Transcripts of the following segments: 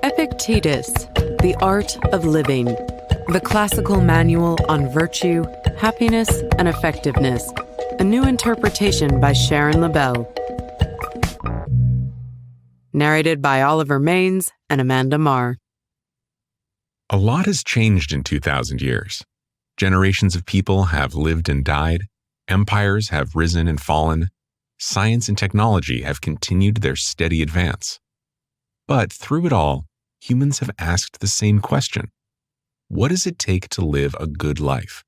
Epictetus, The Art of Living, the classical manual on virtue, happiness, and effectiveness, a new interpretation by Sharon LaBelle. Narrated by Oliver Maines and Amanda Marr. A lot has changed in 2,000 years. Generations of people have lived and died. Empires have risen and fallen. Science and technology have continued their steady advance. But through it all, humans have asked the same question. What does it take to live a good life?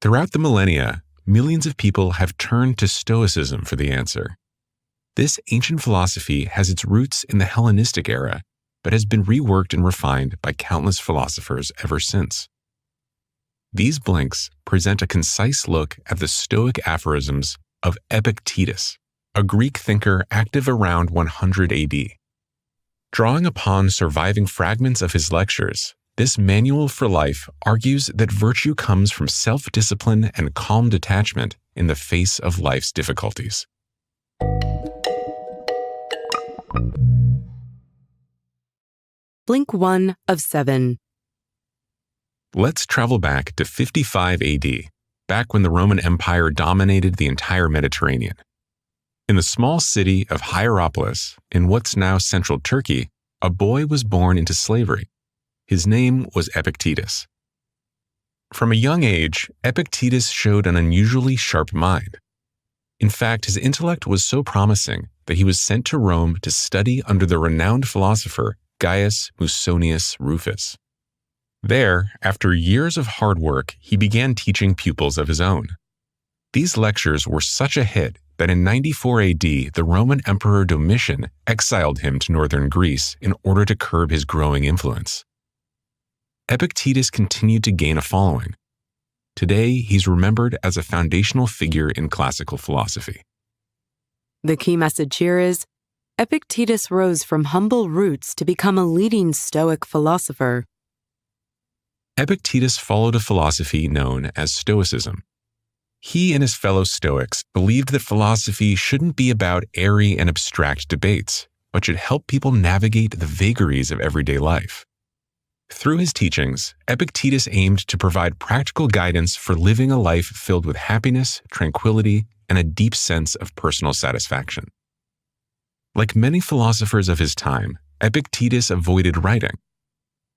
Throughout the millennia, millions of people have turned to Stoicism for the answer. This ancient philosophy has its roots in the Hellenistic era, but has been reworked and refined by countless philosophers ever since. These blinks present a concise look at the Stoic aphorisms of Epictetus, a Greek thinker active around 100 AD. Drawing upon surviving fragments of his lectures, this manual for life argues that virtue comes from self-discipline and calm detachment in the face of life's difficulties. Blink 1 of 7. Let's travel back to 55 AD, back when the Roman Empire dominated the entire Mediterranean. In the small city of Hierapolis, in what's now central Turkey, a boy was born into slavery. His name was Epictetus. From a young age, Epictetus showed an unusually sharp mind. In fact, his intellect was so promising that he was sent to Rome to study under the renowned philosopher Gaius Musonius Rufus. There, after years of hard work, he began teaching pupils of his own. These lectures were such a hit that in 94 AD, the Roman Emperor Domitian exiled him to northern Greece in order to curb his growing influence. Epictetus continued to gain a following. Today, he's remembered as a foundational figure in classical philosophy. The key message here is, Epictetus rose from humble roots to become a leading Stoic philosopher. Epictetus followed a philosophy known as Stoicism. He and his fellow Stoics believed that philosophy shouldn't be about airy and abstract debates, but should help people navigate the vagaries of everyday life. Through his teachings, Epictetus aimed to provide practical guidance for living a life filled with happiness, tranquility, and a deep sense of personal satisfaction. Like many philosophers of his time, Epictetus avoided writing.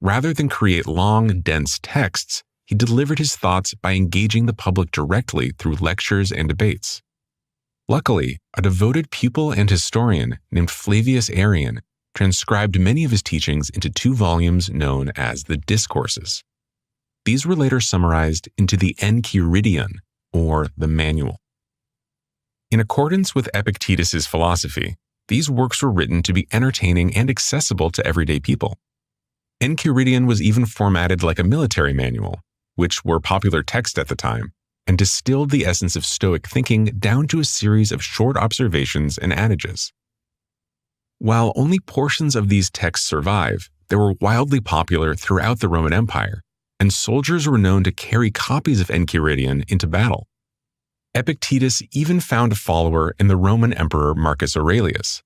Rather than create long, dense texts, he delivered his thoughts by engaging the public directly through lectures and debates. Luckily, a devoted pupil and historian named Flavius Arrian transcribed many of his teachings into 2 volumes known as the Discourses. These were later summarized into the Enchiridion, or the Manual. In accordance with Epictetus's philosophy, these works were written to be entertaining and accessible to everyday people. Enchiridion was even formatted like a military manual, which were popular texts at the time, and distilled the essence of Stoic thinking down to a series of short observations and adages. While only portions of these texts survive, they were wildly popular throughout the Roman Empire, and soldiers were known to carry copies of Enchiridion into battle. Epictetus even found a follower in the Roman Emperor Marcus Aurelius.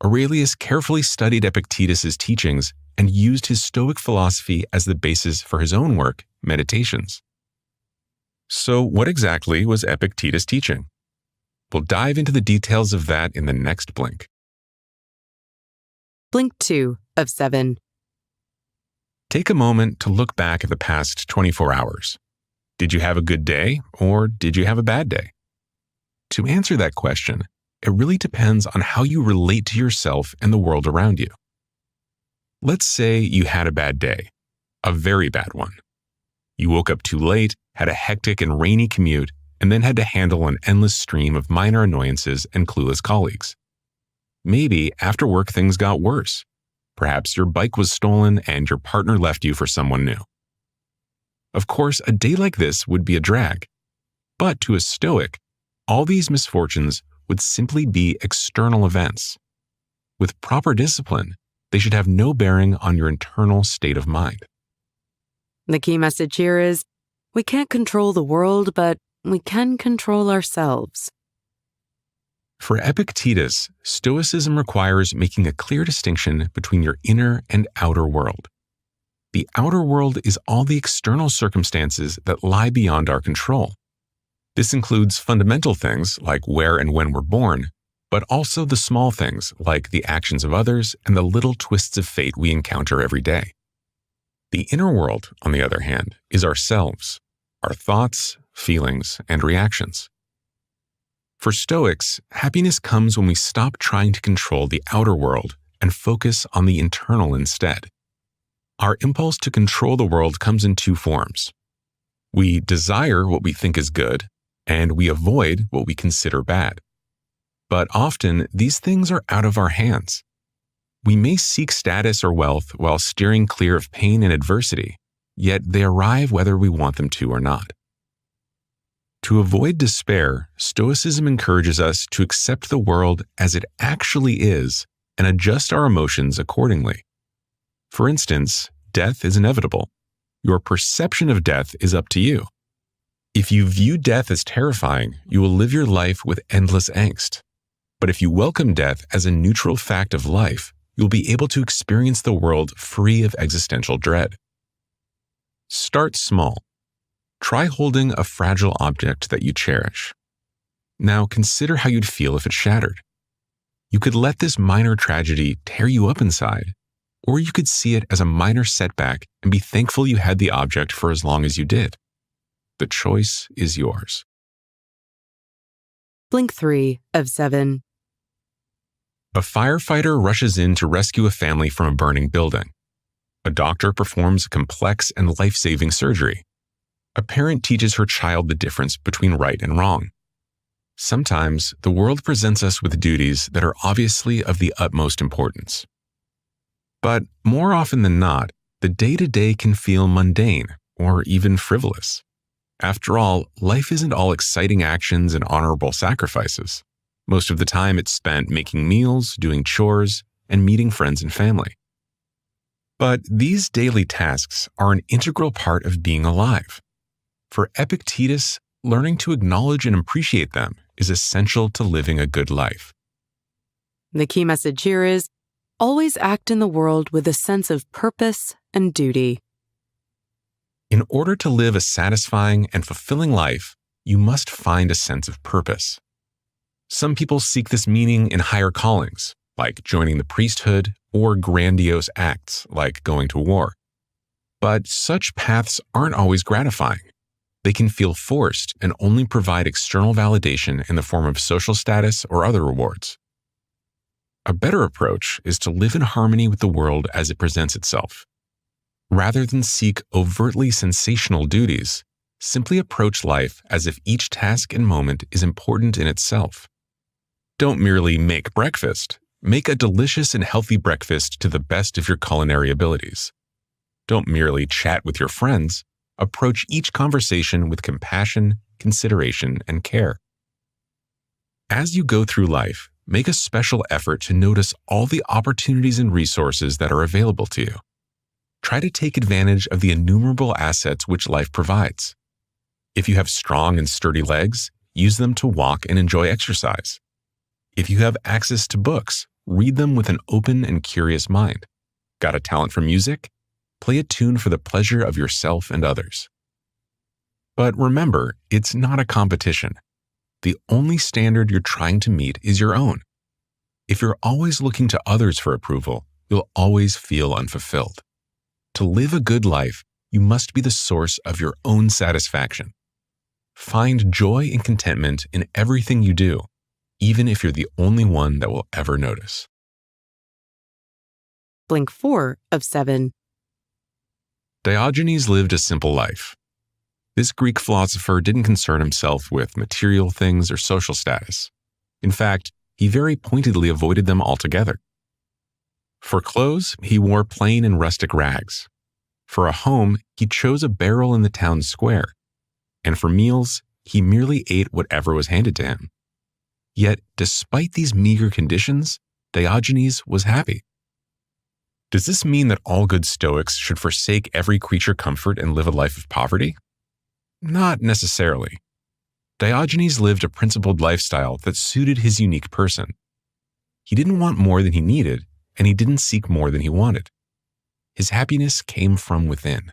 Aurelius carefully studied Epictetus's teachings and used his Stoic philosophy as the basis for his own work, Meditations. So what exactly was Epictetus teaching? We'll dive into the details of that in the next blink. Blink 2 of 7. Take a moment to look back at the past 24 hours. Did you have a good day, or did you have a bad day? To answer that question, it really depends on how you relate to yourself and the world around you. Let's say you had a bad day, a very bad one. You woke up too late, had a hectic and rainy commute, and then had to handle an endless stream of minor annoyances and clueless colleagues. Maybe after work things got worse. Perhaps your bike was stolen and your partner left you for someone new. Of course, a day like this would be a drag. But to a Stoic, all these misfortunes would simply be external events. With proper discipline, they should have no bearing on your internal state of mind. The key message here is, we can't control the world, but we can control ourselves. For Epictetus, Stoicism requires making a clear distinction between your inner and outer world. The outer world is all the external circumstances that lie beyond our control. This includes fundamental things like where and when we're born, but also the small things like the actions of others and the little twists of fate we encounter every day. The inner world, on the other hand, is ourselves, our thoughts, feelings, and reactions. For Stoics, happiness comes when we stop trying to control the outer world and focus on the internal instead. Our impulse to control the world comes in two forms. We desire what we think is good, and we avoid what we consider bad. But often, these things are out of our hands. We may seek status or wealth while steering clear of pain and adversity, yet they arrive whether we want them to or not. To avoid despair, Stoicism encourages us to accept the world as it actually is and adjust our emotions accordingly. For instance, death is inevitable. Your perception of death is up to you. If you view death as terrifying, you will live your life with endless angst. But if you welcome death as a neutral fact of life, you'll be able to experience the world free of existential dread. Start small. Try holding a fragile object that you cherish. Now consider how you'd feel if it shattered. You could let this minor tragedy tear you up inside, or you could see it as a minor setback and be thankful you had the object for as long as you did. The choice is yours. Blink 3 of 7. A firefighter rushes in to rescue a family from a burning building. A doctor performs a complex and life-saving surgery. A parent teaches her child the difference between right and wrong. Sometimes, the world presents us with duties that are obviously of the utmost importance. But more often than not, the day-to-day can feel mundane or even frivolous. After all, life isn't all exciting actions and honorable sacrifices. Most of the time it's spent making meals, doing chores, and meeting friends and family. But these daily tasks are an integral part of being alive. For Epictetus, learning to acknowledge and appreciate them is essential to living a good life. The key message here is, always act in the world with a sense of purpose and duty. In order to live a satisfying and fulfilling life, you must find a sense of purpose. Some people seek this meaning in higher callings, like joining the priesthood, or grandiose acts, like going to war. But such paths aren't always gratifying. They can feel forced and only provide external validation in the form of social status or other rewards. A better approach is to live in harmony with the world as it presents itself. Rather than seek overtly sensational duties, simply approach life as if each task and moment is important in itself. Don't merely make breakfast. Make a delicious and healthy breakfast to the best of your culinary abilities. Don't merely chat with your friends. Approach each conversation with compassion, consideration, and care. As you go through life, make a special effort to notice all the opportunities and resources that are available to you. Try to take advantage of the innumerable assets which life provides. If you have strong and sturdy legs, use them to walk and enjoy exercise. If you have access to books, read them with an open and curious mind. Got a talent for music? Play a tune for the pleasure of yourself and others. But remember, it's not a competition. The only standard you're trying to meet is your own. If you're always looking to others for approval, you'll always feel unfulfilled. To live a good life, you must be the source of your own satisfaction. Find joy and contentment in everything you do, even if you're the only one that will ever notice. Blink 4 of 7. Diogenes lived a simple life. This Greek philosopher didn't concern himself with material things or social status. In fact, he very pointedly avoided them altogether. For clothes, he wore plain and rustic rags. For a home, he chose a barrel in the town square. And for meals, he merely ate whatever was handed to him. Yet, despite these meager conditions, Diogenes was happy. Does this mean that all good Stoics should forsake every creature comfort and live a life of poverty? Not necessarily. Diogenes lived a principled lifestyle that suited his unique person. He didn't want more than he needed, and he didn't seek more than he wanted. His happiness came from within.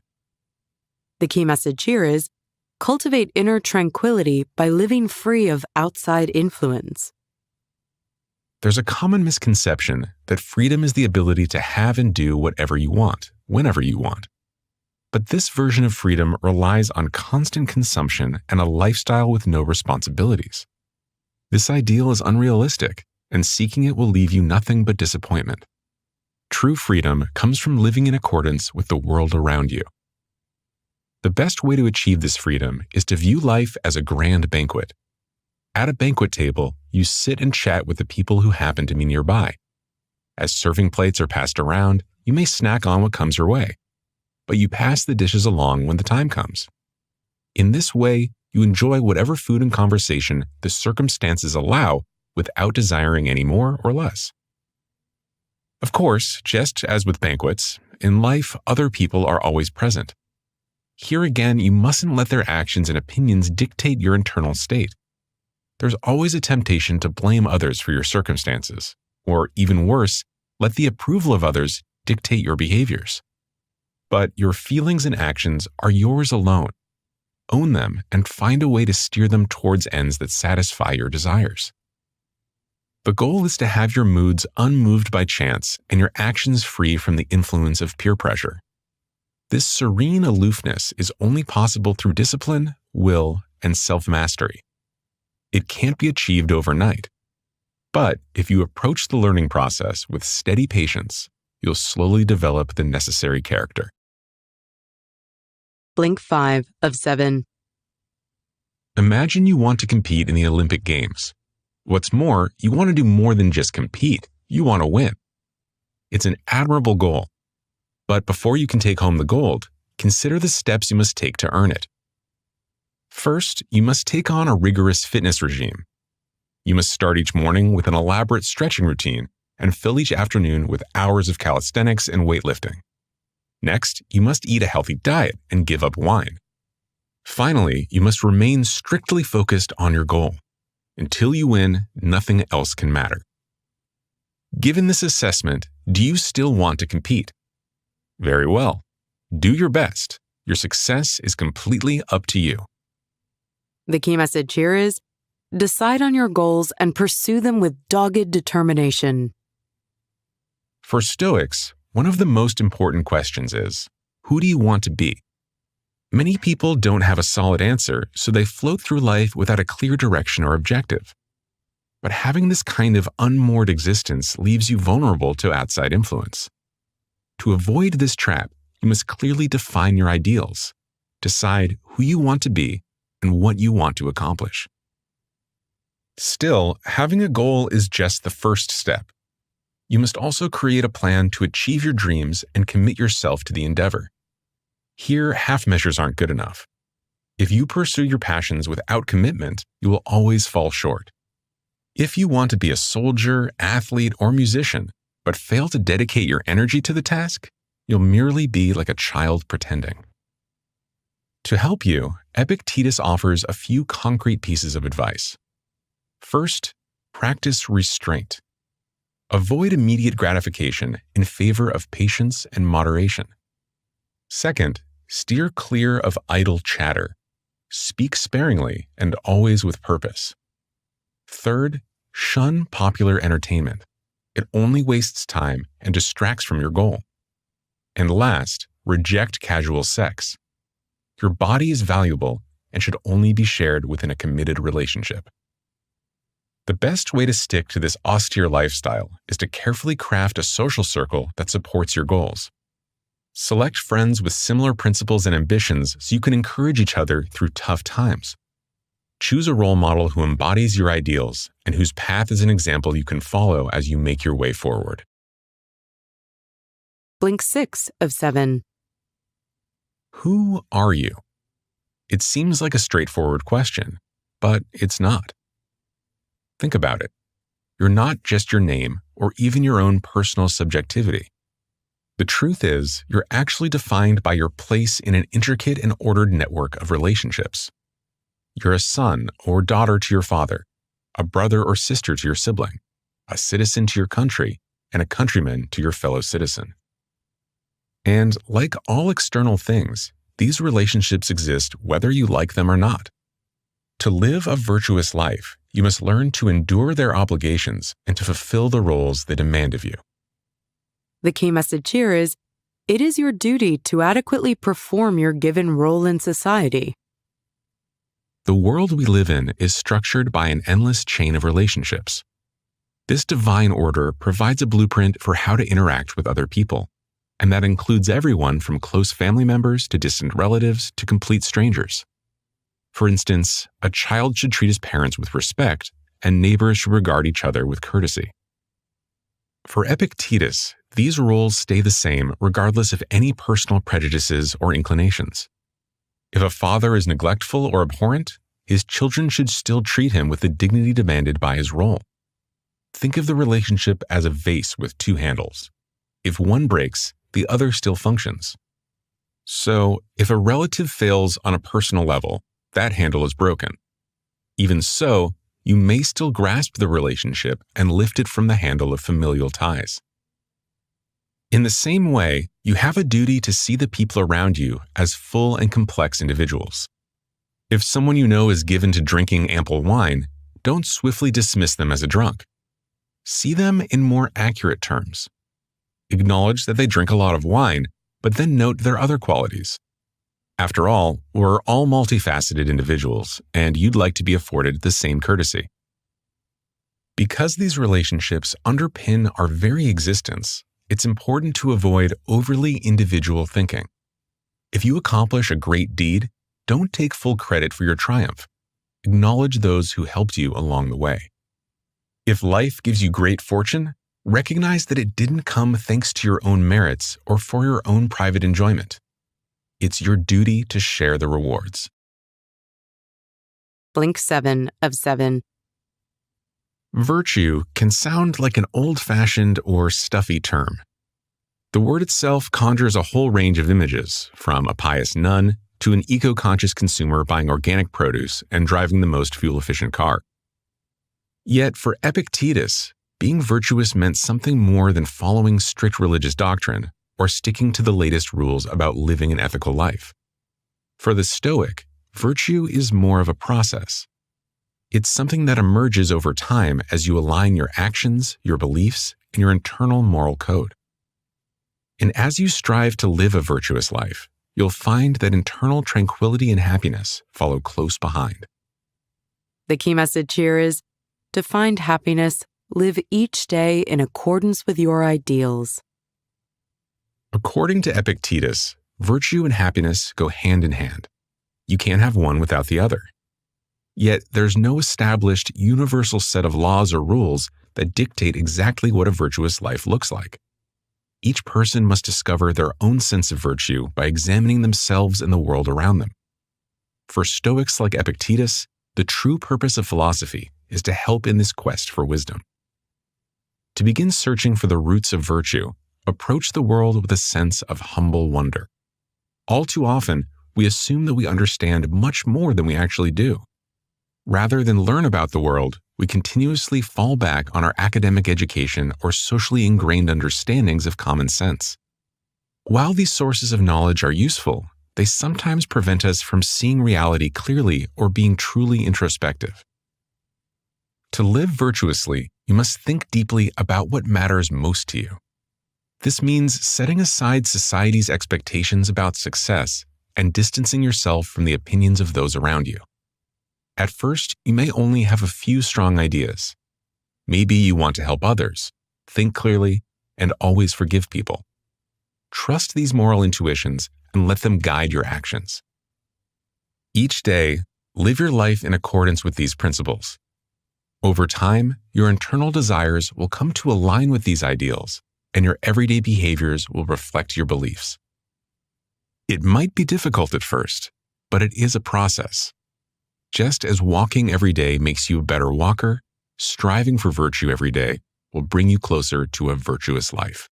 The key message here is cultivate inner tranquility by living free of outside influence. There's a common misconception that freedom is the ability to have and do whatever you want, whenever you want. But this version of freedom relies on constant consumption and a lifestyle with no responsibilities. This ideal is unrealistic, and seeking it will leave you nothing but disappointment. True freedom comes from living in accordance with the world around you. The best way to achieve this freedom is to view life as a grand banquet. At a banquet table, you sit and chat with the people who happen to be nearby. As serving plates are passed around, you may snack on what comes your way, but you pass the dishes along when the time comes. In this way, you enjoy whatever food and conversation the circumstances allow without desiring any more or less. Of course, just as with banquets, in life, other people are always present. Here again, you mustn't let their actions and opinions dictate your internal state. There's always a temptation to blame others for your circumstances, or even worse, let the approval of others dictate your behaviors. But your feelings and actions are yours alone. Own them and find a way to steer them towards ends that satisfy your desires. The goal is to have your moods unmoved by chance and your actions free from the influence of peer pressure. This serene aloofness is only possible through discipline, will, and self-mastery. It can't be achieved overnight. But if you approach the learning process with steady patience, you'll slowly develop the necessary character. Blink 5 of 7. Imagine you want to compete in the Olympic Games. What's more, you want to do more than just compete. You want to win. It's an admirable goal. But before you can take home the gold, consider the steps you must take to earn it. First, you must take on a rigorous fitness regime. You must start each morning with an elaborate stretching routine and fill each afternoon with hours of calisthenics and weightlifting. Next, you must eat a healthy diet and give up wine. Finally, you must remain strictly focused on your goal. Until you win, nothing else can matter. Given this assessment, do you still want to compete? Very well. Do your best. Your success is completely up to you. The key message here is decide on your goals and pursue them with dogged determination. For Stoics, one of the most important questions is, who do you want to be? Many people don't have a solid answer, so they float through life without a clear direction or objective. But having this kind of unmoored existence leaves you vulnerable to outside influence. To avoid this trap, you must clearly define your ideals, decide who you want to be, and what you want to accomplish. Still, having a goal is just the first step. You must also create a plan to achieve your dreams and commit yourself to the endeavor. Here, half measures aren't good enough. If you pursue your passions without commitment, you will always fall short. If you want to be a soldier, athlete, or musician, but fail to dedicate your energy to the task, you'll merely be like a child pretending. To help you, Epictetus offers a few concrete pieces of advice. First, practice restraint. Avoid immediate gratification in favor of patience and moderation. Second, steer clear of idle chatter. Speak sparingly and always with purpose. Third, shun popular entertainment. It only wastes time and distracts from your goal. And last, reject casual sex. Your body is valuable and should only be shared within a committed relationship. The best way to stick to this austere lifestyle is to carefully craft a social circle that supports your goals. Select friends with similar principles and ambitions so you can encourage each other through tough times. Choose a role model who embodies your ideals and whose path is an example you can follow as you make your way forward. Blink 6 of 7. Who are you? It seems like a straightforward question, but it's not. Think about it. You're not just your name or even your own personal subjectivity. The truth is, you're actually defined by your place in an intricate and ordered network of relationships. You're a son or daughter to your father, a brother or sister to your sibling, a citizen to your country, and a countryman to your fellow citizen. And like all external things, these relationships exist whether you like them or not. To live a virtuous life, you must learn to endure their obligations and to fulfill the roles they demand of you. The key message here is, it is your duty to adequately perform your given role in society. The world we live in is structured by an endless chain of relationships. This divine order provides a blueprint for how to interact with other people, and that includes everyone from close family members to distant relatives to complete strangers. For instance, a child should treat his parents with respect, and neighbors should regard each other with courtesy. For Epictetus, these roles stay the same regardless of any personal prejudices or inclinations. If a father is neglectful or abhorrent, his children should still treat him with the dignity demanded by his role. Think of the relationship as a vase with two handles. If one breaks, the other still functions. So, if a relative fails on a personal level, that handle is broken. Even so, you may still grasp the relationship and lift it from the handle of familial ties. In the same way, you have a duty to see the people around you as full and complex individuals. If someone you know is given to drinking ample wine, don't swiftly dismiss them as a drunk. See them in more accurate terms. Acknowledge that they drink a lot of wine, but then note their other qualities. After all, we're all multifaceted individuals, and you'd like to be afforded the same courtesy. Because these relationships underpin our very existence, it's important to avoid overly individual thinking. If you accomplish a great deed, don't take full credit for your triumph. Acknowledge those who helped you along the way. If life gives you great fortune, recognize that it didn't come thanks to your own merits or for your own private enjoyment. It's your duty to share the rewards. Blink 7 of 7. Virtue can sound like an old-fashioned or stuffy term. The word itself conjures a whole range of images, from a pious nun to an eco-conscious consumer buying organic produce and driving the most fuel-efficient car. Yet for Epictetus, being virtuous meant something more than following strict religious doctrine or sticking to the latest rules about living an ethical life. For the Stoic, virtue is more of a process. It's something that emerges over time as you align your actions, your beliefs, and your internal moral code. And as you strive to live a virtuous life, you'll find that internal tranquility and happiness follow close behind. The key message here is, to find happiness, live each day in accordance with your ideals. According to Epictetus, virtue and happiness go hand in hand. You can't have one without the other. Yet there's no established universal set of laws or rules that dictate exactly what a virtuous life looks like. Each person must discover their own sense of virtue by examining themselves and the world around them. For Stoics like Epictetus, the true purpose of philosophy is to help in this quest for wisdom. To begin searching for the roots of virtue, approach the world with a sense of humble wonder. All too often, we assume that we understand much more than we actually do. Rather than learn about the world, we continuously fall back on our academic education or socially ingrained understandings of common sense. While these sources of knowledge are useful, they sometimes prevent us from seeing reality clearly or being truly introspective. To live virtuously, you must think deeply about what matters most to you. This means setting aside society's expectations about success and distancing yourself from the opinions of those around you. At first, you may only have a few strong ideas. Maybe you want to help others, think clearly, and always forgive people. Trust these moral intuitions and let them guide your actions. Each day, live your life in accordance with these principles. Over time, your internal desires will come to align with these ideals, and your everyday behaviors will reflect your beliefs. It might be difficult at first, but it is a process. Just as walking every day makes you a better walker, striving for virtue every day will bring you closer to a virtuous life.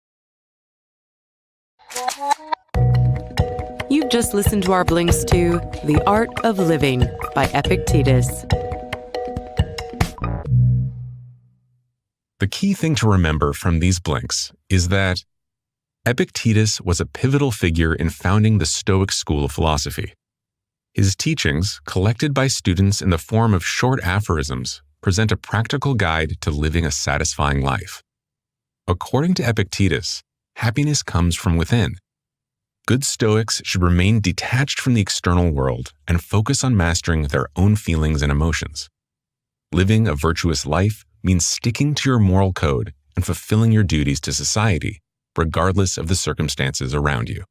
You've just listened to our blinks to The Art of Living by Epictetus. The key thing to remember from these blinks is that Epictetus was a pivotal figure in founding the Stoic school of philosophy. His teachings, collected by students in the form of short aphorisms, present a practical guide to living a satisfying life. According to Epictetus, happiness comes from within. Good Stoics should remain detached from the external world and focus on mastering their own feelings and emotions. Living a virtuous life means sticking to your moral code and fulfilling your duties to society, regardless of the circumstances around you.